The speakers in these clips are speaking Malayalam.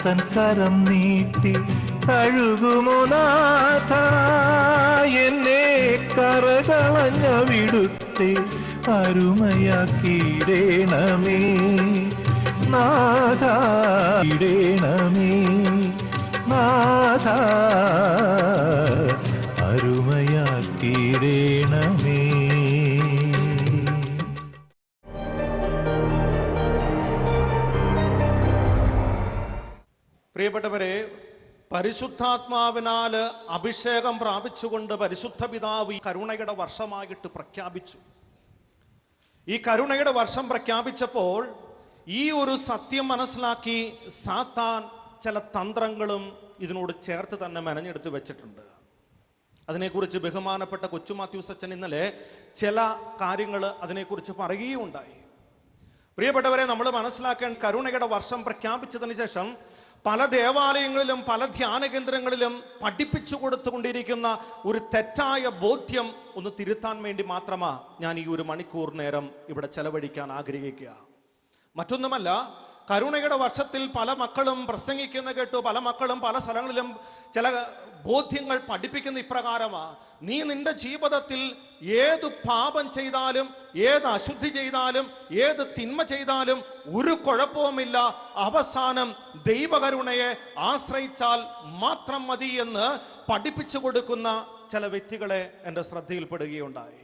തൻ കരം നീട്ടി കഴുകുമോ നാഥ എന്നെ കറകളഞ്ഞ വിടുത്തെ അരുമയാക്കിയിടേണമേ നാഥ ഇടേണമേ നാഥ അരുമയാക്കിയിടേണമേ. പ്രിയപ്പെട്ടവരെ, പരിശുദ്ധാത്മാവിനാൽ അഭിഷേകം പ്രാപിച്ചുകൊണ്ട് പരിശുദ്ധ പിതാവ് ഈ കരുണയുടെ വർഷമായിട്ട് പ്രഖ്യാപിച്ചു. ഈ കരുണയുടെ വർഷം പ്രഖ്യാപിച്ചപ്പോൾ ഈ ഒരു സത്യം മനസ്സിലാക്കി സാത്താൻ ചില തന്ത്രങ്ങളും ഇതിനോട് ചേർത്ത് തന്നെ മെനഞ്ഞെടുത്ത് വെച്ചിട്ടുണ്ട്. അതിനെക്കുറിച്ച് ബഹുമാനപ്പെട്ട കൊച്ചു മാത്യൂസ് അച്ഛൻ ഇന്നലെ ചില കാര്യങ്ങൾ അതിനെക്കുറിച്ച് പറയുകയുണ്ടായി. പ്രിയപ്പെട്ടവരെ, നമ്മൾ മനസ്സിലാക്കേണ്ട കരുണയുടെ വർഷം പ്രഖ്യാപിച്ചതിന് ശേഷം പല ദേവാലയങ്ങളിലും പല ധ്യാന കേന്ദ്രങ്ങളിലും പഠിപ്പിച്ചു കൊടുത്തുകൊണ്ടിരിക്കുന്ന ഒരു തെറ്റായ ബോധ്യം ഒന്ന് തിരുത്താൻ വേണ്ടി മാത്രമാണ് ഞാൻ ഈ ഒരു മണിക്കൂർ നേരം ഇവിടെ ചെലവഴിക്കാൻ ആഗ്രഹിക്കുക. മറ്റൊന്നുമല്ല, കരുണയുടെ വർഷത്തിൽ പല മക്കളും പ്രസംഗിക്കുന്ന കേട്ടു, പല മക്കളും പല സ്ഥലങ്ങളിലും ചില ബോധ്യങ്ങൾ പഠിപ്പിക്കുന്ന ഇപ്രകാരമാണ്: നീ നിന്റെ ജീവിതത്തിൽ ഏത് പാപം ചെയ്താലും, ഏത് അശുദ്ധി ചെയ്താലും, ഏത് തിന്മ ചെയ്താലും ഒരു കുഴപ്പവുമില്ല, അവസാനം ദൈവകരുണയെ ആശ്രയിച്ചാൽ മാത്രം മതി എന്ന് പഠിപ്പിച്ചു കൊടുക്കുന്ന ചില വ്യക്തികളെ എൻ്റെ ശ്രദ്ധയിൽപ്പെടുകയുണ്ടായി.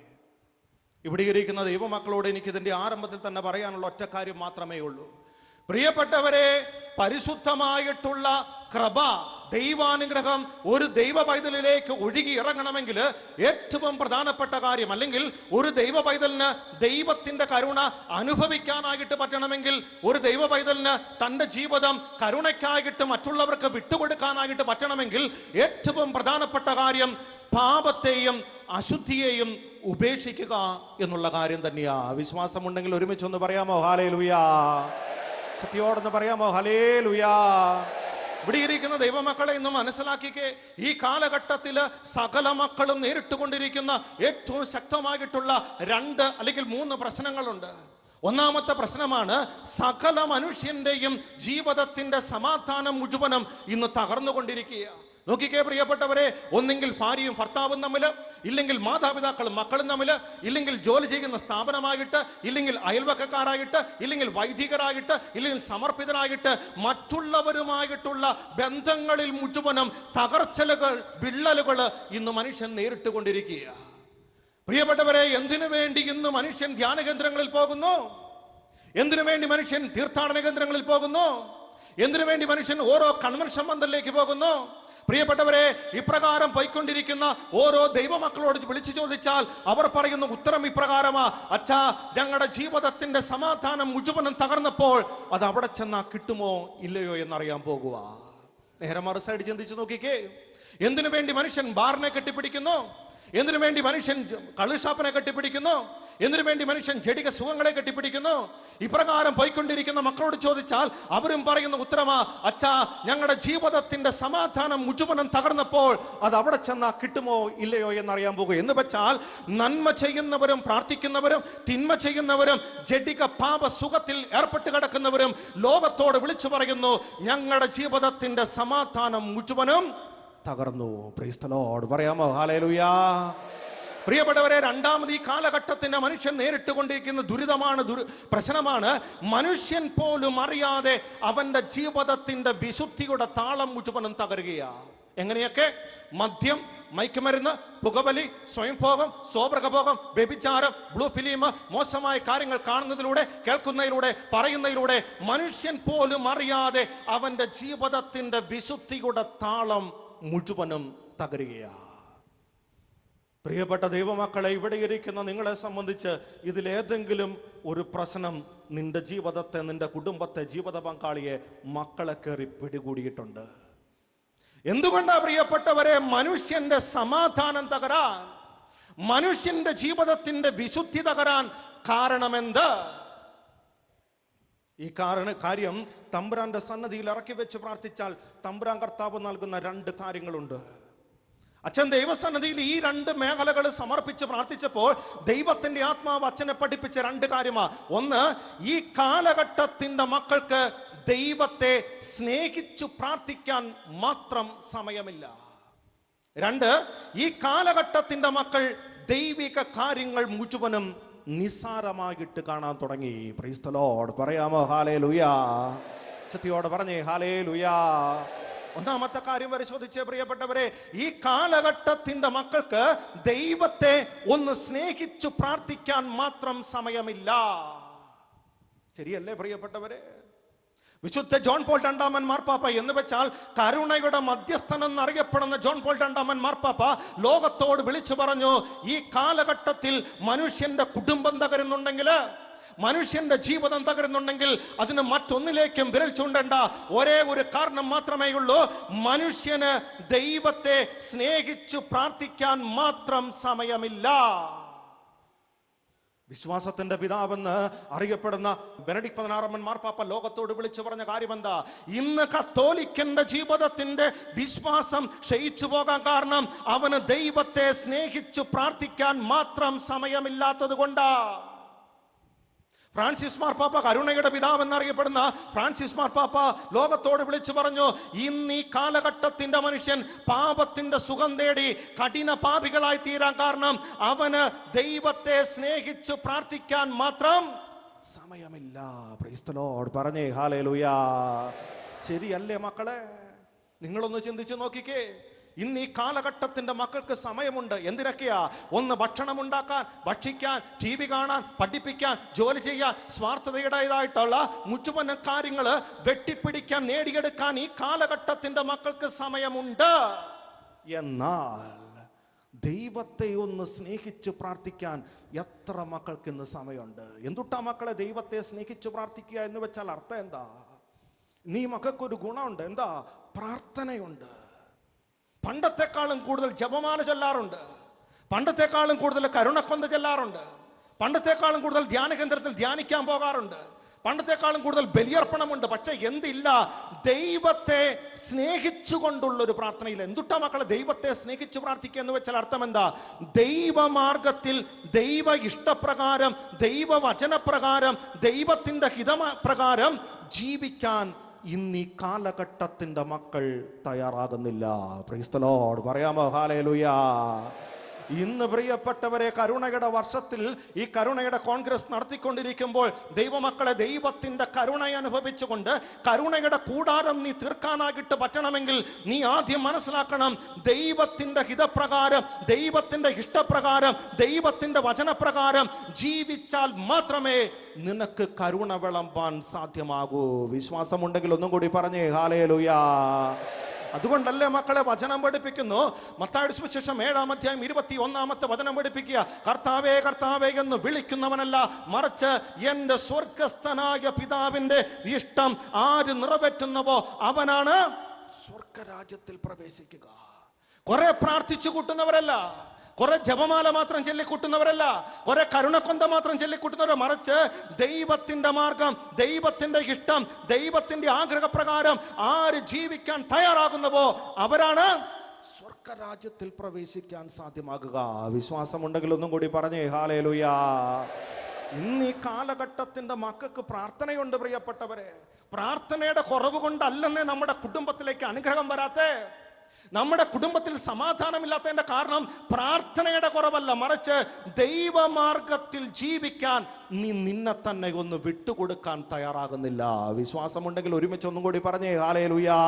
ഇവിടെ ഇരിക്കുന്ന ദൈവമക്കളോട് എനിക്കിതിൻ്റെ ആരംഭത്തിൽ തന്നെ പറയാനുള്ള ഒറ്റ കാര്യം മാത്രമേ ഉള്ളൂ. പ്രിയപ്പെട്ടവരെ, പരിശുദ്ധമായിട്ടുള്ള കൃപ, ദൈവാനുഗ്രഹം ഒരു ദൈവ പൈതലിലേക്ക് ഒഴുകി ഇറങ്ങണമെങ്കിൽ ഏറ്റവും പ്രധാനപ്പെട്ട കാര്യം, അല്ലെങ്കിൽ ഒരു ദൈവ പൈതലിന് ദൈവത്തിന്റെ കരുണ അനുഭവിക്കാനായിട്ട് പറ്റണമെങ്കിൽ, ഒരു ദൈവ പൈതലിന് തൻ്റെ ജീവിതം കരുണയ്ക്കായിട്ട് മറ്റുള്ളവർക്ക് വിട്ടുകൊടുക്കാനായിട്ട് പറ്റണമെങ്കിൽ ഏറ്റവും പ്രധാനപ്പെട്ട കാര്യം പാപത്തെയും അശുദ്ധിയെയും ഉപേക്ഷിക്കുക എന്നുള്ള കാര്യം തന്നെയാ. വിശ്വാസമുണ്ടെങ്കിൽ ഒരുമിച്ചൊന്ന് പറയാമോ ഹല്ലേലൂയാ? സത്യോടൊന്ന് പറയാമോ ഹല്ലേലൂയാ? ഇവിടെ ഇരിക്കുന്ന ദൈവമക്കളെ ഇന്ന് മനസ്സിലാക്കിക്കേ, ഈ കാലഘട്ടത്തില് സകല മക്കളും നേരിട്ടുകൊണ്ടിരിക്കുന്ന ഏറ്റവും ശക്തമായിട്ടുള്ള 2 അല്ലെങ്കിൽ 3 പ്രശ്നങ്ങളുണ്ട്. ഒന്നാമത്തെ പ്രശ്നമാണ് സകല മനുഷ്യന്റെയും ജീവിതത്തിന്റെ സമാധാനം മുഴുവനും ഇന്ന് തകർന്നുകൊണ്ടിരിക്കുക. നോക്കിക്കേ പ്രിയപ്പെട്ടവരെ, ഒന്നെങ്കിൽ ഭാര്യയും ഭർത്താവും തമ്മിൽ, ഇല്ലെങ്കിൽ മാതാപിതാക്കളും മക്കളും തമ്മിൽ, ഇല്ലെങ്കിൽ ജോലി ചെയ്യുന്ന സ്ഥാപനമായിട്ട്, ഇല്ലെങ്കിൽ അയൽവക്കക്കാരായിട്ട്, ഇല്ലെങ്കിൽ വൈദികരായിട്ട്, ഇല്ലെങ്കിൽ സമർപ്പിതരായിട്ട്, മറ്റുള്ളവരുമായിട്ടുള്ള ബന്ധങ്ങളിൽ മുഴുവനും തകർച്ചലുകൾ, വിള്ളലുകൾ ഇന്ന് മനുഷ്യൻ നേരിട്ടുകൊണ്ടിരിക്കുക. പ്രിയപ്പെട്ടവരെ, എന്തിനു വേണ്ടി ഇന്ന് മനുഷ്യൻ ധ്യാന കേന്ദ്രങ്ങളിൽ പോകുന്നു? എന്തിനു വേണ്ടി മനുഷ്യൻ തീർത്ഥാടന കേന്ദ്രങ്ങളിൽ പോകുന്നു? എന്തിനു വേണ്ടി മനുഷ്യൻ ഓരോ കൺവെൻഷൻ മന്ദിരത്തിലേക്ക് പോകുന്നു? പ്രിയപ്പെട്ടവരെ, ഇപ്രകാരം പോയിക്കൊണ്ടിരിക്കുന്ന ഓരോ ദൈവമക്കളോട് വിളിച്ചു ചോദിച്ചാൽ അവർ പറയുന്ന ഉത്തരം ഇപ്രകാരമാ: അച്ഛാ, ഞങ്ങളുടെ ജീവിതത്തിന്റെ സമാധാനം മുഴുവനും തകർന്നപ്പോൾ അത് അവിടെ ചെന്നാ കിട്ടുമോ ഇല്ലയോ എന്നറിയാൻ പോകുക. നേരെ മറു സൈഡ് ചിന്തിച്ചു നോക്കിക്കേ, എന്തിനു വേണ്ടി മനുഷ്യൻ ബാറിനെ കെട്ടിപ്പിടിക്കുന്നു? എന്തിനു വേണ്ടി മനുഷ്യൻ കള്ളുഷാപ്പിനെ കെട്ടിപ്പിടിക്കുന്നു? എന്തിനു വേണ്ടി മനുഷ്യൻ ജഡിക സുഖങ്ങളെ കെട്ടിപ്പിടിക്കുന്നു? ഇപ്രകാരം പോയിക്കൊണ്ടിരിക്കുന്ന മക്കളോട് ചോദിച്ചാൽ അവരും പറയുന്ന ഉത്തരമാ: അച്ഛാ, ഞങ്ങളുടെ ജീവിതത്തിന്റെ സമാധാനം മുഴുവനും തകർന്നപ്പോൾ അത് അവിടെ ചെന്നാ കിട്ടുമോ ഇല്ലയോ എന്നറിയാൻ പോകുക. എന്ന് വെച്ചാൽ നന്മ ചെയ്യുന്നവരും പ്രാർത്ഥിക്കുന്നവരും തിന്മ ചെയ്യുന്നവരും ജഡിക പാപ സുഖത്തിൽ ഏർപ്പെട്ട് കിടക്കുന്നവരും ലോകത്തോട് വിളിച്ചു പറയുന്നു: ഞങ്ങളുടെ ജീവിതത്തിന്റെ സമാധാനം മുഴുവനും തകർന്നു. പ്രൈസ് ദി ലോർഡ് പറയാമോ ഹല്ലേലൂയാ? പ്രിയപ്പെട്ടവരെ, രണ്ടാമത് ഈ കാലഘട്ടത്തിന്റെ മനുഷ്യൻ നേരിട്ടുകൊണ്ടിരിക്കുന്ന ദുരിതമാണ്, പ്രശ്നമാണ് മനുഷ്യൻ പോലും അറിയാതെ അവന്റെ ജീവിതത്തിന്റെ വിശുദ്ധിയുടെ താളം മുഴുവനും തകരുകയാണ്. എങ്ങനെയൊക്കെ? മദ്യം, മയക്കുമരുന്ന്, പുകവലി, സ്വയംഭോഗം, സ്വപ്രകഭോഗം, വ്യഭിചാരം, ബ്ലൂ ഫിലിം, മോശമായ കാര്യങ്ങൾ കാണുന്നതിലൂടെ, കേൾക്കുന്നതിലൂടെ, പറയുന്നതിലൂടെ മനുഷ്യൻ പോലും അറിയാതെ അവന്റെ ജീവിതത്തിന്റെ വിശുദ്ധിയുടെ താളം മുഴുവനും തകരുകയാണ്. പ്രിയപ്പെട്ട ദൈവമക്കളെ, ഇവിടെ ഇരിക്കുന്ന നിങ്ങളെ സംബന്ധിച്ച് ഇതിലേതെങ്കിലും ഒരു പ്രശ്നം നിന്റെ ജീവിതത്തെ, നിന്റെ കുടുംബത്തെ, ജീവിത പങ്കാളിയെ, മക്കളെ കയറി പിടികൂടിയിട്ടുണ്ട്. എന്തുകൊണ്ടാ പ്രിയപ്പെട്ടവരെ മനുഷ്യന്റെ സമാധാനം തകരാൻ, മനുഷ്യന്റെ ജീവിതത്തിന്റെ വിശുദ്ധി തകരാൻ കാരണമെന്ത്? ഈ കാര്യം തമ്പുരാന്റെ സന്നദ്ധിയിൽ ഇറക്കി വെച്ച് പ്രാർത്ഥിച്ചാൽ തമ്പുരാൻ കർത്താവ് നൽകുന്ന 2 കാര്യങ്ങളുണ്ട്. അച്ഛൻ ദൈവസന്നിധിയിൽ ഈ 2 മേഖലകൾ സമർപ്പിച്ച് പ്രാർത്ഥിച്ചപ്പോൾ ദൈവത്തിന്റെ ആത്മാവ് അച്ഛനെ പഠിപ്പിച്ച 2 കാര്യമാണ്. ഒന്ന്, ഈ കാലഘട്ടത്തിന്റെ മക്കൾക്ക് ദൈവത്തെ സ്നേഹിച്ചു പ്രാർത്ഥിക്കാൻ മാത്രം സമയമില്ല. 2, ഈ കാലഘട്ടത്തിന്റെ മക്കൾ ദൈവിക കാര്യങ്ങൾ മുഴുവനും നിസ്സാരമായിട്ട് കാണാൻ തുടങ്ങി. Price the Lord. പറയാമോ ഹല്ലേലൂയാ? സത്യോടെ പറഞ്ഞേ ഹല്ലേലൂയാ. ഒന്നാമത്തെ കാര്യം പരിശോധിച്ചേ പ്രിയപ്പെട്ടവരെ, ഈ കാലഘട്ടത്തിന്റെ മക്കൾക്ക് ദൈവത്തെ ഒന്ന് സ്നേഹിച്ചു പ്രാർത്ഥിക്കാൻ മാത്രം സമയമില്ല. ശരിയല്ലേ പ്രിയപ്പെട്ടവരെ? വിശുദ്ധ ജോൺ പോൾ രണ്ടാമൻ മാർപ്പാപ്പ എന്ന് വെച്ചാൽ കരുണയുടെ മധ്യസ്ഥൻ എന്നറിയപ്പെടുന്ന ജോൺ പോൾ രണ്ടാമൻ മാർപ്പാപ്പ ലോകത്തോട് വിളിച്ചു പറഞ്ഞു, ഈ കാലഘട്ടത്തിൽ മനുഷ്യന്റെ കുടുംബം തകരുന്നുണ്ടെങ്കിൽ, മനുഷ്യന്റെ ജീവിതം തകരുന്നുണ്ടെങ്കിൽ അതിന് മറ്റൊന്നിലേക്കും വിരൽ ചൂണ്ടേണ്ട ഒരേ ഒരു കാരണം മാത്രമേ ഉള്ളൂ, മനുഷ്യന് ദൈവത്തെ സ്നേഹിച്ചു പ്രാർത്ഥിക്കാൻ മാത്രം സമയമില്ല. വിശ്വാസത്തിന്റെ പിതാവെന്ന് അറിയപ്പെടുന്ന ബെനഡിക്ട് 16 മാർപ്പാപ്പ ലോകത്തോട് വിളിച്ചു പറഞ്ഞ കാര്യം എന്താ? ഇന്ന് കത്തോലിക്കന്റെ ജീവിതത്തിന്റെ വിശ്വാസം ക്ഷയിച്ചു പോകാൻ കാരണം അവന് ദൈവത്തെ സ്നേഹിച്ചു പ്രാർത്ഥിക്കാൻ മാത്രം സമയമില്ലാത്തത് കൊണ്ടാ. ഫ്രാൻസിസ് മാർപ്പാപ്പ, കരുണയുടെ പിതാവ് എന്നറിയപ്പെടുന്ന ഫ്രാൻസിസ് മാർപ്പാപ്പ ലോകത്തോട് വിളിച്ചു പറഞ്ഞു, ഇന്ന് ഈ കാലഘട്ടത്തിന്റെ മനുഷ്യൻ പാപത്തിന്റെ സുഖം തേടി കഠിന പാപികളായി തീരാൻ കാരണം അവന് ദൈവത്തെ സ്നേഹിച്ചു പ്രാർത്ഥിക്കാൻ മാത്രം സമയമില്ല. Price the lord. പറഞ്ഞേ ഹല്ലേലൂയാ. ശരിയല്ലേ മക്കളെ? നിങ്ങളൊന്ന് ചിന്തിച്ചു നോക്കിക്കേ. ഇന്ന് ഈ കാലഘട്ടത്തിന്റെ മക്കൾക്ക് സമയമുണ്ട്. എന്തിനൊക്കെയാ? ഒന്ന് ഭക്ഷണം ഉണ്ടാക്കാൻ, ഭക്ഷിക്കാൻ, TV കാണാൻ, പഠിപ്പിക്കാൻ, ജോലി ചെയ്യാൻ, സ്വാർത്ഥതയുടേതായിട്ടുള്ള മുഴുവൻ കാര്യങ്ങള് വെട്ടിപ്പിടിക്കാൻ, നേടിയെടുക്കാൻ ഈ കാലഘട്ടത്തിന്റെ മക്കൾക്ക് സമയമുണ്ട്. എന്നാൽ ദൈവത്തെ ഒന്ന് സ്നേഹിച്ചു പ്രാർത്ഥിക്കാൻ എത്ര മക്കൾക്ക് ഇന്ന് സമയമുണ്ട്? എന്തുട്ടാ മക്കളെ ദൈവത്തെ സ്നേഹിച്ചു പ്രാർത്ഥിക്കുക എന്ന് വെച്ചാൽ അർത്ഥം എന്താ? നീ മക്കൾക്കൊരു ഗുണമുണ്ട്. എന്താ? പ്രാർത്ഥനയുണ്ട്. പണ്ടത്തെക്കാളും കൂടുതൽ ജപമാല ചൊല്ലാറുണ്ട്, പണ്ടത്തെക്കാളും കൂടുതൽ കരുണക്കൊന്ത ചൊല്ലാറുണ്ട്, പണ്ടത്തെക്കാളും കൂടുതൽ ധ്യാന കേന്ദ്രത്തിൽ ധ്യാനിക്കാൻ പോകാറുണ്ട്, പണ്ടത്തെക്കാളും കൂടുതൽ ബലിയർപ്പണമുണ്ട്. പക്ഷെ എന്തില്ല? ദൈവത്തെ സ്നേഹിച്ചുകൊണ്ടുള്ളൊരു പ്രാർത്ഥനയില്ല. എന്തുട്ടാ മക്കളെ ദൈവത്തെ സ്നേഹിച്ചു പ്രാർത്ഥിക്കുക എന്ന് വെച്ചാൽ അർത്ഥം എന്താ? ദൈവമാർഗത്തിൽ, ദൈവ ഇഷ്ടപ്രകാരം, ദൈവവചനപ്രകാരം, ദൈവത്തിന്റെ ഹിതപ്രകാരം ജീവിക്കാൻ ഇന്ന് ഈ കാലഘട്ടത്തിന്റെ മക്കൾ തയ്യാറാകുന്നില്ല. Price the Lord. പറയാമോ ഹല്ലേലൂയാ? ഇന്ന് പ്രിയപ്പെട്ടവരെ, കരുണയുടെ വർഷത്തിൽ ഈ കരുണയുടെ കോൺഗ്രസ് നടത്തിക്കൊണ്ടിരിക്കുമ്പോൾ ദൈവമക്കളെ ദൈവത്തിന്റെ കരുണ അനുഭവിച്ചുകൊണ്ട് കരുണയുടെ കൂടാരം നീ തീർക്കാനായിട്ട് പറ്റണമെങ്കിൽ നീ ആദ്യം മനസ്സിലാക്കണം, ദൈവത്തിന്റെ ഹിതപ്രകാരം, ദൈവത്തിന്റെ ഇഷ്ടപ്രകാരം, ദൈവത്തിന്റെ വചനപ്രകാരം ജീവിച്ചാൽ മാത്രമേ നിനക്ക് കരുണ വിളമ്പാൻ സാധ്യമാകൂ. വിശ്വാസമുണ്ടെങ്കിൽ ഒന്നും കൂടി പറഞ്ഞേ ഹല്ലേലൂയാ. അതുകൊണ്ടല്ലേ മക്കളെ വചനം പഠിപ്പിക്കുന്നു. മത്തായിയുടെ സുവിശേഷം 7-ാം അധ്യായം 21-ാമത്തെ വചനം പഠിപ്പിക്കുക, കർത്താവേ കർത്താവേ എന്ന് വിളിക്കുന്നവനല്ല, മറിച്ച് എന്റെ സ്വർഗസ്ഥനായ പിതാവിന്റെ ഇഷ്ടം ആര് നിറവേറ്റുന്നവോ അവനാണ് സ്വർഗരാജ്യത്തിൽ പ്രവേശിക്കുക. കുറെ പ്രാർത്ഥിച്ചു കൂട്ടുന്നവരല്ല, കുറെ ജപമാല മാത്രം ചൊല്ലിക്കൂട്ടുന്നവരല്ല, കുറെ കരുണക്കൊന്ത മാത്രം ചൊല്ലിക്കൂട്ടുന്നവർ, മറിച്ച് ദൈവത്തിന്റെ മാർഗം, ദൈവത്തിന്റെ ഇഷ്ടം, ദൈവത്തിന്റെ ആഗ്രഹപ്രകാരം ആര് ജീവിക്കാൻ തയ്യാറാകുന്നവോ അവരാണ് സ്വർഗരാജ്യത്തിൽ പ്രവേശിക്കാൻ സാധ്യമാകുക. വിശ്വാസമുണ്ടെങ്കിൽ ഒന്നും കൂടി പറഞ്ഞേ ഹല്ലേലൂയാ. ഇന്ന് ഈ കാലഘട്ടത്തിന്റെ മക്കൾക്ക് പ്രാർത്ഥനയുണ്ട് പ്രിയപ്പെട്ടവരെ. പ്രാർത്ഥനയുടെ കുറവ് കൊണ്ടല്ലെന്നേ നമ്മുടെ കുടുംബത്തിലേക്ക് അനുഗ്രഹം വരാത്തേ, നമ്മുടെ കുടുംബത്തിൽ സമാധാനമില്ലാത്തതിന്റെ കാരണം പ്രാർത്ഥനയുടെ കുറവല്ല, മറിച്ച് ദൈവമാർഗത്തിൽ ജീവിക്കാൻ നീ നിന്നെ തന്നെ ഒന്ന് വിട്ടുകൊടുക്കാൻ തയ്യാറാകുന്നില്ല. വിശ്വാസമുണ്ടെങ്കിൽ ഒരുമിച്ച് ഒന്നും കൂടി പറഞ്ഞേ ഹല്ലേലൂയാ.